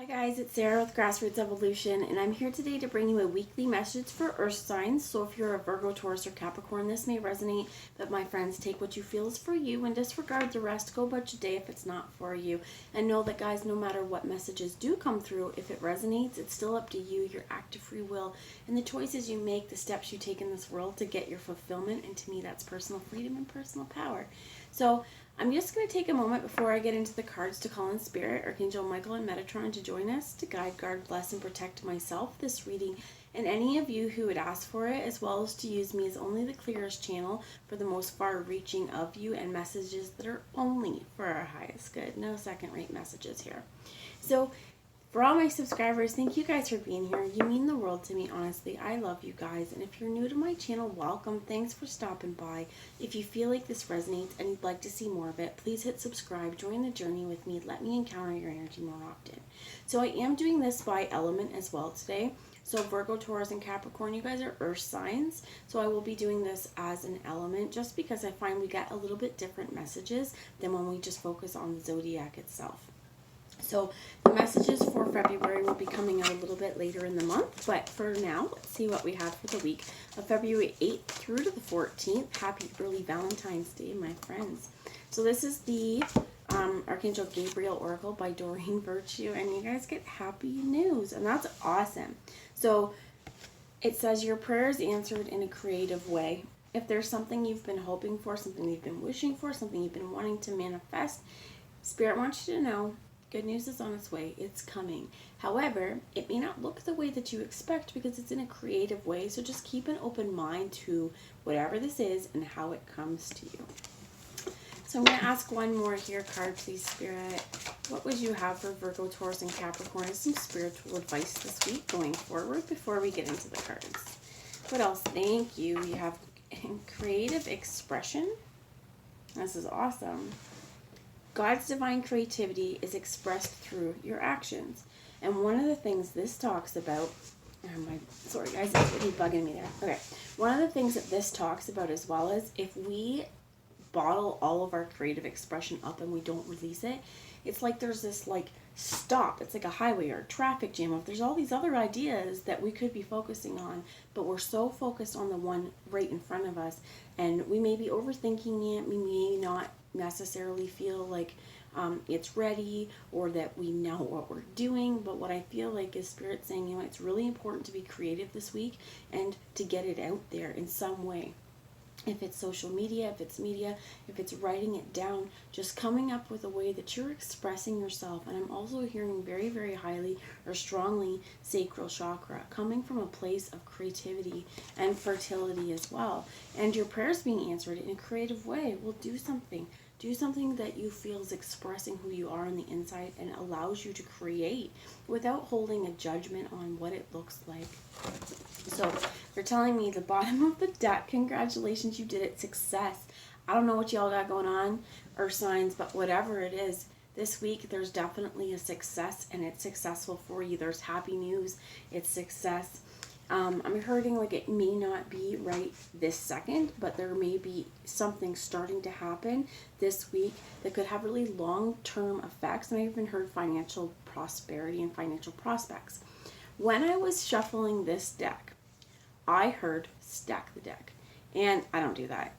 Hi guys, it's Sarah with Grassroots Evolution, and I'm here today to bring you a weekly message for Earth signs. So if you're a Virgo, Taurus, or Capricorn, this may resonate, but my friends, take what you feel is for you and disregard the rest. Go about your day if it's not for you. And know that, guys, no matter what messages do come through, if it resonates, it's still up to you, your act of free will, and the choices you make, the steps you take in this world to get your fulfillment. And to me, that's personal freedom and personal power. So I'm just going to take a moment before I get into the cards to call in Spirit, Archangel Michael, and Metatron to join us to guide, guard, bless, and protect myself, this reading, and any of you who would ask for it, as well as to use me as only the clearest channel for the most far-reaching of you and messages that are only for our highest good. No second-rate messages here. So for all my subscribers, thank you guys for being here. You mean the world to me, honestly. I love you guys. And if you're new to my channel, welcome. Thanks for stopping by. If you feel like this resonates and you'd like to see more of it, please hit subscribe. Join the journey with me. Let me encounter your energy more often. So I am doing this by element as well today. So Virgo, Taurus, and Capricorn, you guys are earth signs. So I will be doing this as an element just because I find we get a little bit different messages than when we just focus on the zodiac itself. So the messages for February will be coming out a little bit later in the month, but for now, let's see what we have for the week of February 8th through to the 14th. Happy early Valentine's Day, my friends. So this is the Archangel Gabriel Oracle by Doreen Virtue, and you guys get happy news, and that's awesome. So it says your prayers answered in a creative way. If there's something you've been hoping for, something you've been wishing for, something you've been wanting to manifest, Spirit wants you to know good news is on its way. It's coming. However, it may not look the way that you expect because it's in a creative way. So just keep an open mind to whatever this is and how it comes to you. So I'm going to ask one more here card, please, Spirit. What would you have for Virgo, Taurus, and Capricorn as some spiritual advice this week going forward before we get into the cards? What else? Thank you. We have creative expression. This is awesome. God's divine creativity is expressed through your actions. And one of the things this talks about, sorry guys, it's really bugging me there. Okay, one of the things that this talks about as well is if we bottle all of our creative expression up and we don't release it, it's like there's this like stop. It's like a highway or a traffic jam. If there's all these other ideas that we could be focusing on, but we're so focused on the one right in front of us, and we may be overthinking it, we may not necessarily feel like it's ready or that we know what we're doing, but what I feel like is Spirit saying, you know, it's really important to be creative this week and to get it out there in some way. If it's social media, if it's media, if it's writing it down, just coming up with a way that you're expressing yourself. And I'm also hearing very, very highly or strongly sacral chakra, coming from a place of creativity and fertility as well. And your prayers being answered in a creative way will do something. Do something that you feel is expressing who you are on the inside and allows you to create without holding a judgment on what it looks like. So they're telling me the bottom of the deck, congratulations, you did it, success. I don't know what y'all got going on, earth signs, but whatever it is, this week there's definitely a success and it's successful for you. There's happy news, it's success. I'm hearing like it may not be right this second, but there may be something starting to happen this week that could have really long-term effects. And I even heard financial prosperity and financial prospects. When I was shuffling this deck, I heard stack the deck. And I don't do that.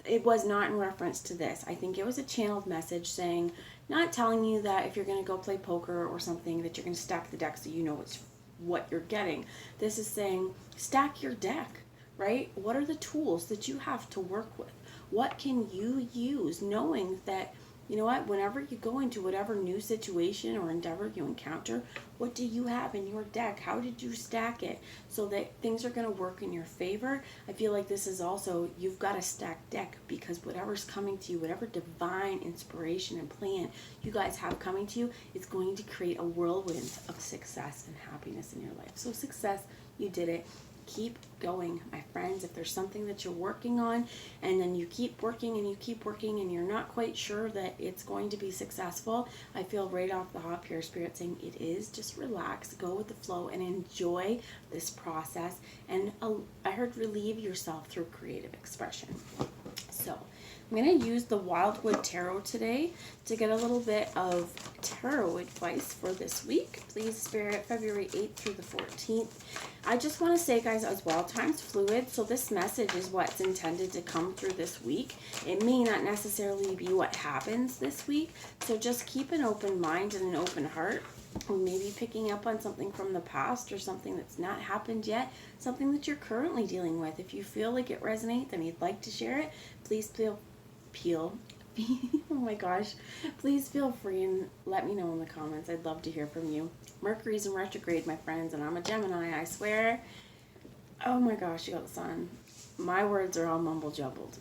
It was not in reference to this. I think it was a channeled message saying, not telling you that if you're going to go play poker or something that you're going to stack the deck so you know it's what you're getting. This is saying stack your deck, right? What are the tools that you have to work with? What can you use, knowing that, you know what, whenever you go into whatever new situation or endeavor you encounter, what do you have in your deck? How did you stack it so that things are going to work in your favor? I feel like this is also, you've got a stacked deck because whatever's coming to you, whatever divine inspiration and plan you guys have coming to you, it's going to create a whirlwind of success and happiness in your life. So success, you did it. Keep going, my friends. If there's something that you're working on and then you keep working and you keep working and you're not quite sure that it's going to be successful, I feel right off the hop here, Spirit saying it is. Just relax, go with the flow, and enjoy this process. And I heard relieve yourself through creative expression. So So I'm going to use the Wildwood Tarot today to get a little bit of tarot advice for this week. Please, Spirit, February 8th through the 14th. I just want to say, guys, as well, time's fluid, so this message is what's intended to come through this week. It may not necessarily be what happens this week, so just keep an open mind and an open heart. Maybe picking up on something from the past or something that's not happened yet, something that you're currently dealing with. If you feel like it resonates and you'd like to share it, please feel oh my gosh, please feel free and let me know in the comments. I'd love to hear from you. Mercury's in retrograde, my friends, and I'm a Gemini, I swear. Oh my gosh, you got the sun. My words are all mumble jumbled.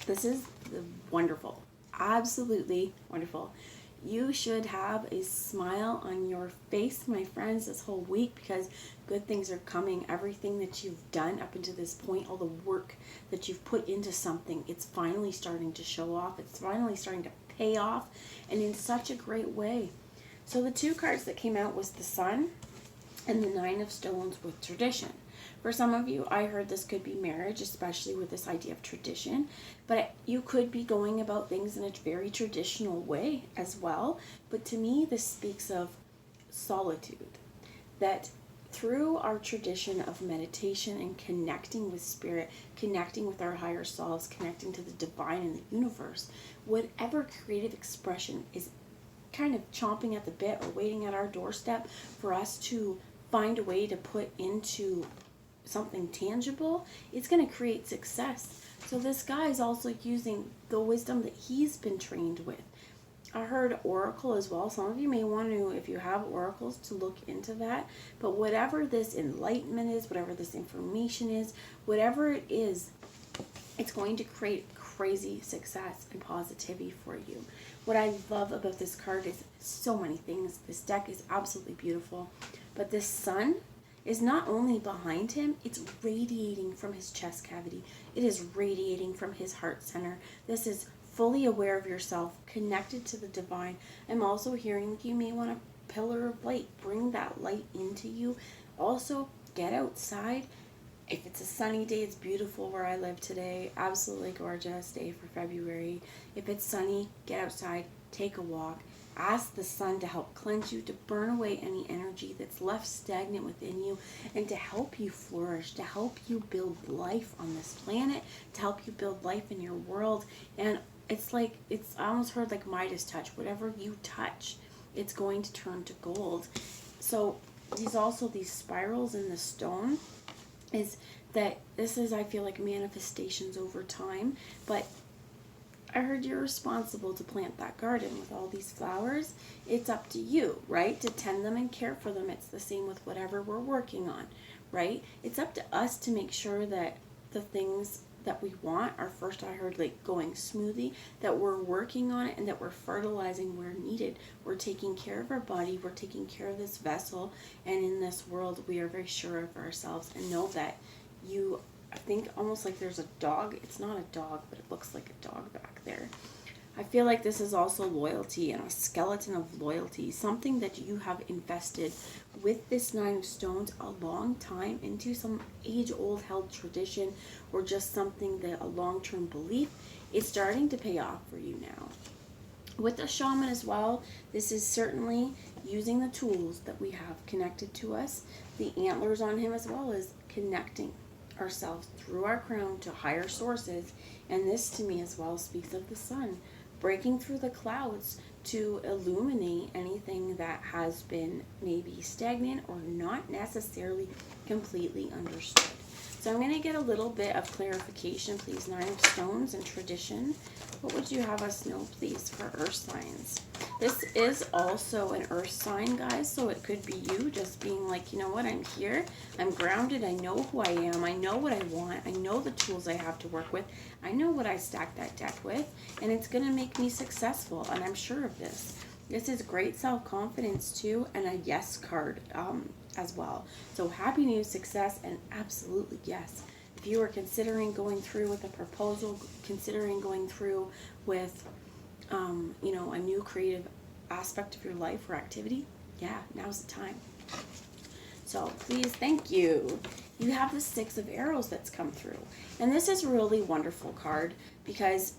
This is wonderful, absolutely wonderful. You should have a smile on your face, my friends, this whole week, because good things are coming. Everything that you've done up until this point, all the work that you've put into something, it's finally starting to show off. It's finally starting to pay off, and in such a great way. So the two cards that came out was the Sun and the Nine of Stones with tradition. For some of you, I heard this could be marriage, especially with this idea of tradition, but you could be going about things in a very traditional way as well. But to me, this speaks of solitude, that through our tradition of meditation and connecting with spirit, connecting with our higher selves, connecting to the divine and the universe, whatever creative expression is kind of chomping at the bit or waiting at our doorstep for us to find a way to put into something tangible, it's going to create success. So this guy is also using the wisdom that he's been trained with. I heard oracle as well. Some of you may want to, if you have oracles, to look into that. But whatever this enlightenment is, whatever this information is, whatever it is, it's going to create crazy success and positivity for you. What I love about this card is so many things. This deck is absolutely beautiful. But this Sun is not only behind him, it's radiating from his chest cavity. It is radiating from his heart center. This is fully aware of yourself, connected to the divine. I'm also hearing you may want a pillar of light. Bring that light into you. Also, get outside. If it's a sunny day, it's beautiful where I live today. Absolutely gorgeous day for February. If it's sunny, get outside, take a walk. Ask the sun to help cleanse you, to burn away any energy that's left stagnant within you, and to help you flourish, to help you build life on this planet, to help you build life in your world. And it's like, I almost heard like Midas touch. Whatever you touch, it's going to turn to gold. So these spirals in the stone is that this is, I feel like, manifestations over time. But I heard you're responsible to plant that garden with all these flowers. It's up to you, right? To tend them and care for them. It's the same with whatever we're working on, right? It's up to us to make sure that the things that we want are, first I heard, like going smoothly, that we're working on it and that we're fertilizing where needed. We're taking care of our body. We're taking care of this vessel. And in this world, we are very sure of ourselves and know that I think almost like there's a dog. It's not a dog, but it looks like a dog back there. I feel like this is also loyalty and a skeleton of loyalty, something that you have invested with this Nine of Stones a long time into some age-old held tradition or just something that a long-term belief. It's starting to pay off for you now. With the shaman as well, this is certainly using the tools that we have connected to us. The antlers on him as well as connecting ourselves through our crown to higher sources. And this to me as well speaks of the sun breaking through the clouds to illuminate anything that has been maybe stagnant or not necessarily completely understood. So I'm going to get a little bit of clarification, please. Nine of Stones and tradition. What would you have us know, please, for earth signs? This is also an earth sign, guys, so it could be you just being like, you know what, I'm here, I'm grounded, I know who I am, I know what I want, I know the tools I have to work with, I know what I stack that deck with, and it's going to make me successful, and I'm sure of this. This is great self-confidence, too, and a yes card as well. So happy news, success, and absolutely yes. If you are considering going through with a proposal, considering going through with, a new creative aspect of your life or activity, yeah, now's the time. So please, thank you. you have the Six of Arrows that's come through. And this is a really wonderful card because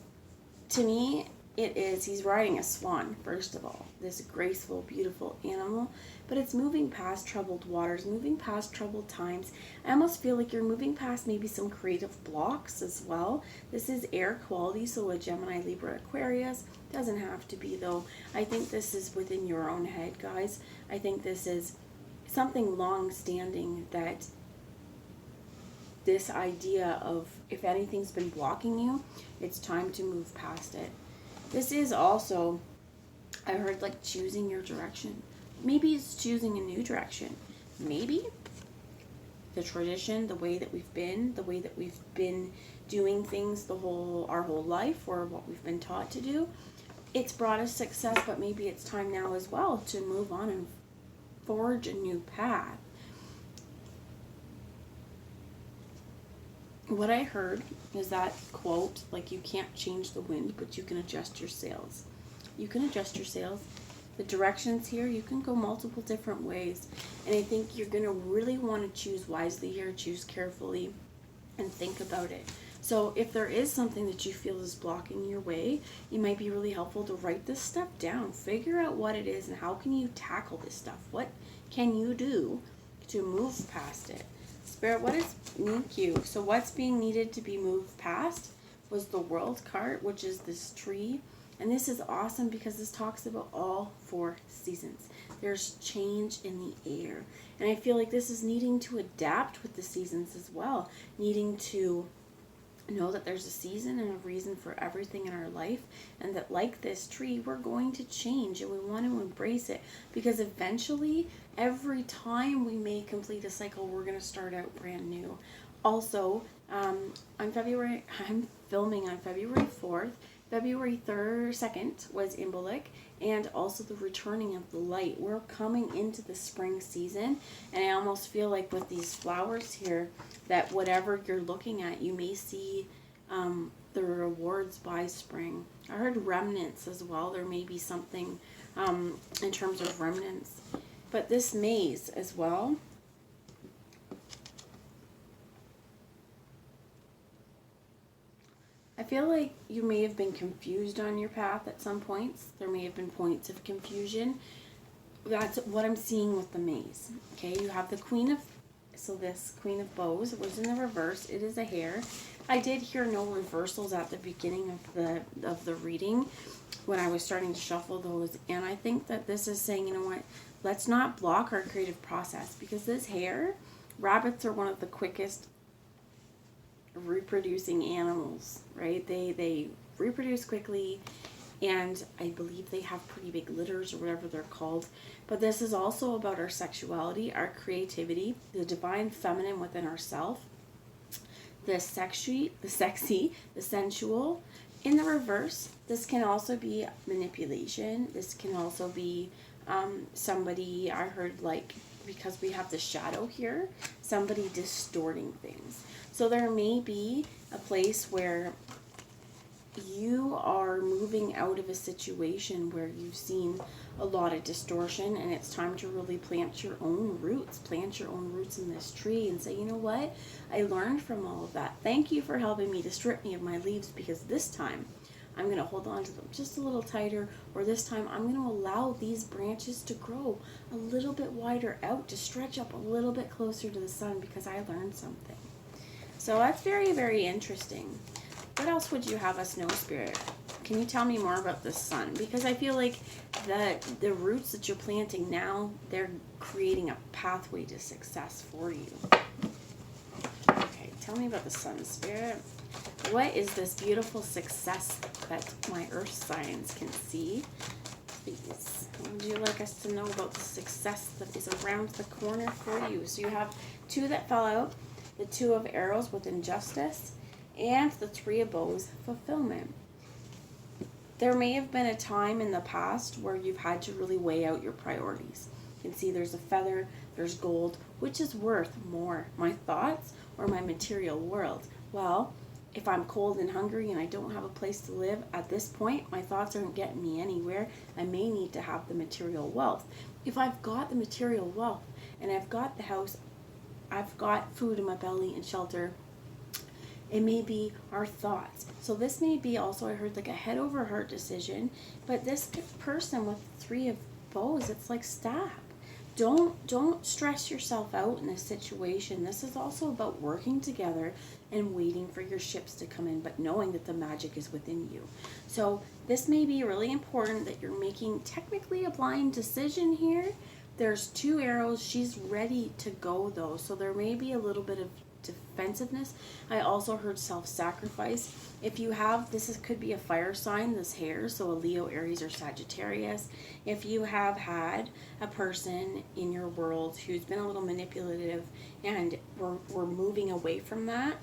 to me, he's riding a swan, first of all, this graceful, beautiful animal, but it's moving past troubled waters, moving past troubled times. I almost feel like you're moving past maybe some creative blocks as well. This is air quality, so a Gemini, Libra, Aquarius, doesn't have to be though. I think this is within your own head, guys. I think this is something long-standing, that this idea of if anything's been blocking you, it's time to move past it. This is also, I heard, like choosing your direction. Maybe it's choosing a new direction. Maybe the tradition, the way that we've been doing things our whole life, or what we've been taught to do, it's brought us success, but maybe it's time now as well to move on and forge a new path. What I heard is that quote, like, you can't change the wind, but you can adjust your sails. You can adjust your sails. The directions here, you can go multiple different ways. And I think you're going to really want to choose wisely here, choose carefully, and think about it. So if there is something that you feel is blocking your way, it might be really helpful to write this stuff down. Figure out what it is and how can you tackle this stuff. What can you do to move past it? Spirit, what is thank you. So what's being needed to be moved past was the World card, which is this tree. And this is awesome because this talks about all 4 seasons. There's change in the air. And I feel like this is needing to adapt with the seasons as well. Needing to know that there's a season and a reason for everything in our life, and that, like this tree, we're going to change and we want to embrace it, because eventually every time we may complete a cycle, we're going to start out brand new. Also, I'm filming on February 4th. February 2nd was Imbolc, and also the returning of the light. We're coming into the spring season, and I almost feel like with these flowers here, that whatever you're looking at, you may see the rewards by spring. I heard remnants as well. There may be something in terms of remnants. But this maze as well, I feel like you may have been confused on your path at some points. There may have been points of confusion. That's what I'm seeing with the maze. Okay, you have the this Queen of Bows. It was in the reverse. It is a hare. I did hear no reversals at the beginning of the reading when I was starting to shuffle those. And I think that this is saying, you know what, let's not block our creative process, because this hare, rabbits are one of the quickest reproducing animals, right? They reproduce quickly, and I believe they have pretty big litters or whatever they're called. But this is also about our sexuality, our creativity, the divine feminine within ourselves, the sexy, the sensual. In the reverse, this can also be manipulation. This can also be somebody, I heard, like, because we have the shadow here, somebody distorting things. So there may be a place where you are moving out of a situation where you've seen a lot of distortion, and it's time to really plant your own roots in this tree and say, you know what, I learned from all of that. Thank you for helping me to strip me of my leaves, because this time I'm going to hold on to them just a little tighter, or this time I'm going to allow these branches to grow a little bit wider out, to stretch up a little bit closer to the sun, because I learned something. So that's very, very interesting. What else would you have us know, Spirit? Can you tell me more about the sun? Because I feel like the roots that you're planting now, they're creating a pathway to success for you. Okay, tell me about the sun, Spirit. What is this beautiful success that my earth signs can see? Please, what would you like us to know about the success that is around the corner for you? So you have 2 that fell out, the 2 of Arrows with injustice, and the 3 of Bows, fulfillment. There may have been a time in the past where you've had to really weigh out your priorities. You can see there's a feather, there's gold. Which is worth more, my thoughts or my material world? Well, if I'm cold and hungry and I don't have a place to live at this point, my thoughts aren't getting me anywhere. I may need to have the material wealth. If I've got the material wealth and I've got the house I've got food in my belly and shelter. It may be our thoughts. So this may be also, I heard, like a head over heart decision. But this person with 3 of bows, it's like stop. Don't stress yourself out in this situation. This is also about working together and waiting for your ships to come in, but knowing that the magic is within you. So this may be really important that you're making technically a blind decision here. There's 2 arrows. She's ready to go though. So there may be a little bit of defensiveness. I also heard self-sacrifice. If you have, could be a fire sign, this hair, so a Leo, Aries, or Sagittarius. If you have had a person in your world who's been a little manipulative and we're moving away from that,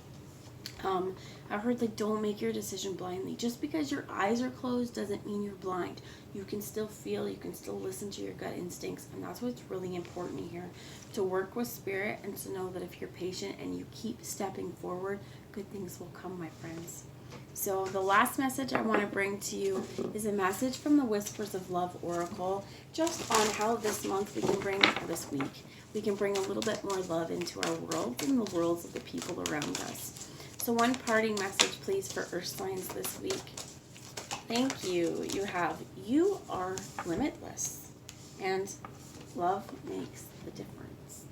I heard, like, don't make your decision blindly. Just because your eyes are closed doesn't mean you're blind. You can still feel, you can still listen to your gut instincts, and that's what's really important here, to work with spirit and to know that if you're patient and you keep stepping forward, good things will come, my friends. So the last message I want to bring to you is a message from the Whispers of Love Oracle, just on how this month this week, we can bring a little bit more love into our world and the worlds of the people around us. So one parting message, please, for Earth signs this week. Thank you. You are limitless, and love makes the difference.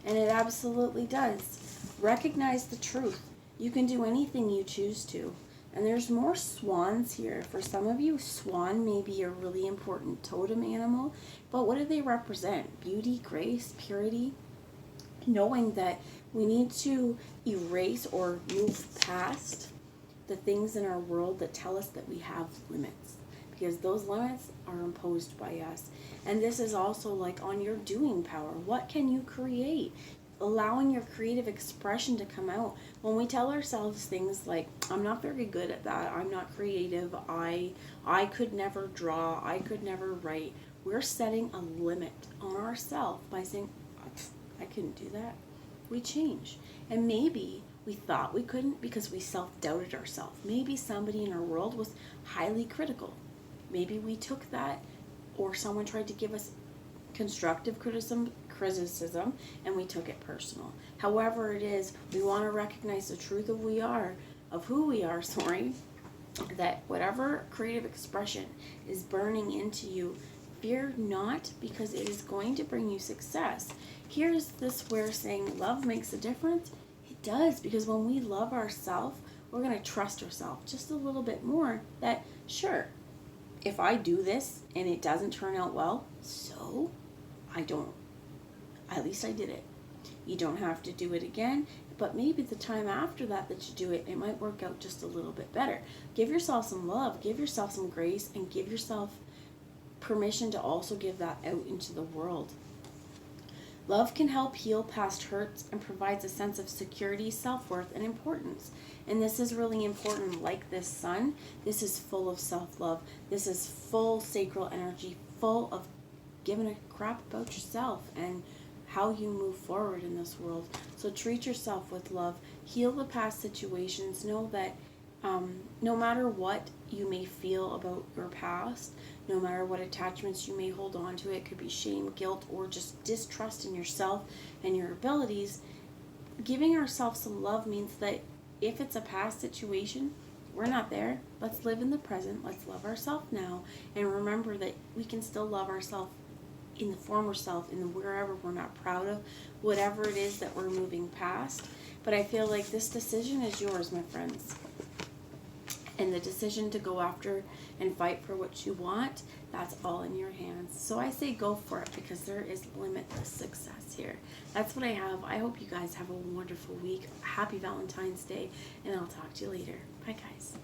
And it absolutely does. Recognize the truth. You can do anything you choose to. And there's more swans here. For some of you, swan may be a really important totem animal, but what do they represent? Beauty, grace, purity? Knowing that we need to erase or move past the things in our world that tell us that we have limits, because those limits are imposed by us. And this is also like on your doing power. What can you create? Allowing your creative expression to come out. When we tell ourselves things like, I'm not very good at that, I'm not creative, I could never draw, I could never write, we're setting a limit on ourselves by saying, I couldn't do that. We change. And maybe we thought we couldn't because we self-doubted ourselves. Maybe somebody in our world was highly critical. Maybe we took that, or someone tried to give us constructive criticism and we took it personal. However it is, we want to recognize the truth of who we are, that whatever creative expression is burning into you, fear not, because it is going to bring you success. Here's this where saying love makes a difference. It does, because when we love ourselves, we're going to trust ourselves just a little bit more, that sure, if I do this and it doesn't turn out well, so at least I did it. You don't have to do it again, but maybe the time after that you do it, it might work out just a little bit better. Give yourself some love, give yourself some grace, and give yourself permission to also give that out into the world. Love can help heal past hurts and provides a sense of security, self-worth, and importance. And this is really important. Like this sun, this is full of self-love. This is full sacral energy, full of giving a crap about yourself and how you move forward in this world. So treat yourself with love. Heal the past situations. Know that no matter what you may feel about your past, no matter what attachments you may hold on to, it could be shame, guilt, or just distrust in yourself and your abilities, giving ourselves some love means that if it's a past situation, we're not there. Let's live in the present. Let's love ourselves now. And remember that we can still love ourselves in the former self, in the wherever we're not proud of, whatever it is that we're moving past. But I feel like this decision is yours, my friends. And the decision to go after and fight for what you want, that's all in your hands. So I say go for it, because there is limitless success here. That's what I have. I hope you guys have a wonderful week. Happy Valentine's Day, and I'll talk to you later. Bye, guys.